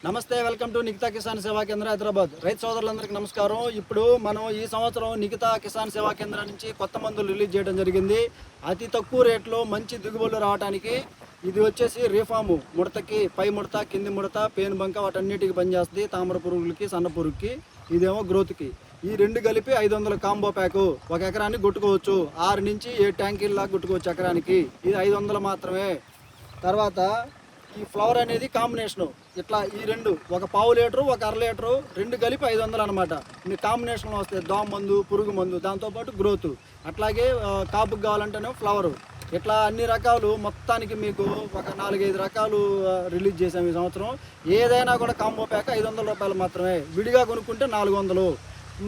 నమస్తే, welcome to Nikhita Kisan సేవా కేంద్ర హైదరాబాద్. రైతు సోదరులందరికీ నమస్కారం. ఇప్పుడు మనం ఈ సంవత్సరం నిఖితా కిసాన్ సేవా కేంద్రం నుంచి కొత్త మందులు రిలీజ్ చేయడం జరిగింది. అతి తక్కువ రేట్లో మంచి దిగుబడులు రావడానికి ఇది వచ్చేసి రీఫాము, ముడతకి, పై ముడత, కింది ముడత, పేను బంక వాటన్నిటికి పనిచేస్తుంది. తామర పురుగులకి, సన్న పురుగుకి, ఇదేమో గ్రోత్కి. ఈ రెండు కలిపి 500 కాంబో ప్యాకు. ఒక ఎకరానికి కొట్టుకోవచ్చు. 6 నుంచి 7 ట్యాంకీల్లా కొట్టుకోవచ్చు ఎకరానికి. ఇది 500 మాత్రమే. తర్వాత ఈ ఫ్లవర్ అనేది కాంబినేషను, ఇట్లా ఈ రెండు, ఒక పావు లీటరు, ఒక అర లీటరు, రెండు కలిపి 500 అనమాట. మీ కాంబినేషన్లో వస్తాయి దోమ మందు, పురుగు మందు, దాంతోపాటు గ్రోత్. అట్లాగే కాపుకి కావాలంటేనే ఫ్లవరు. ఇట్లా అన్ని రకాలు మొత్తానికి మీకు ఒక 4-5 రకాలు రిలీజ్ చేసాము ఈ సంవత్సరం. ఏదైనా కూడా కాంబో ప్యాక్ 500 రూపాయలు మాత్రమే. విడిగా కొనుక్కుంటే 400.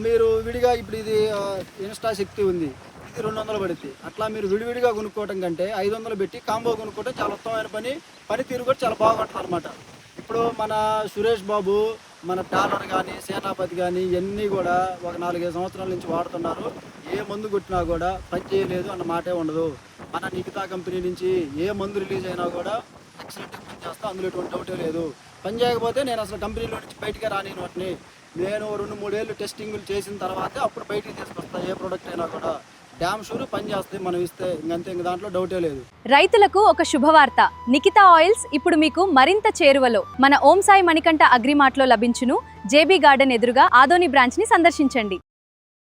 మీరు విడిగా ఇప్పుడు ఇది ఇన్స్టా శక్తి ఉంది, ఇది 200 పడుతుంది. అట్లా మీరు విడివిడిగా కొనుక్కోవటం కంటే 500 పెట్టి కాంబో కొనుక్కోవటం చాలా ఉత్తమమైన పనితీరు కూడా చాలా బాగుంటుంది అనమాట. ఇప్పుడు మన సురేష్ బాబు, మన టాలర్ కానీ, సేనాపతి కానీ ఇవన్నీ కూడా ఒక 4-5 సంవత్సరాల నుంచి వాడుతున్నారు. ఏ మందు కొట్టినా కూడా పని చేయలేదు అన్న మాటే ఉండదు. మన నిఖితా కంపెనీ నుంచి ఏ మందు రిలీజ్ అయినా కూడా ఎక్సలెంట్గా పని చేస్తా, అందులో ఎటువంటి డౌటే లేదు. పని చేయకపోతే నేను అసలు కంపెనీలో నుంచి బయటికే రాని వాటిని. నేను 2-3 ఏళ్ళు టెస్టింగ్లు చేసిన తర్వాతే అప్పుడు బయటికి తీసుకొస్తా. ఏ ప్రోడక్ట్ అయినా కూడా డ్యామ్ షూర్ పని చేస్తే మనం ఇస్తే ఇంకంతే, ఇంక దాంట్లో డౌటే లేదు. రైతులకు ఒక శుభవార్త. నిఖితా ఆయిల్స్ ఇప్పుడు మీకు మరింత చేరువలో. మన ఓం సాయి మణికంఠ అగ్రిమార్ట్లో లభించును. జేబీ గార్డెన్ ఎదురుగా ఆదోని బ్రాంచ్ ని సందర్శించండి.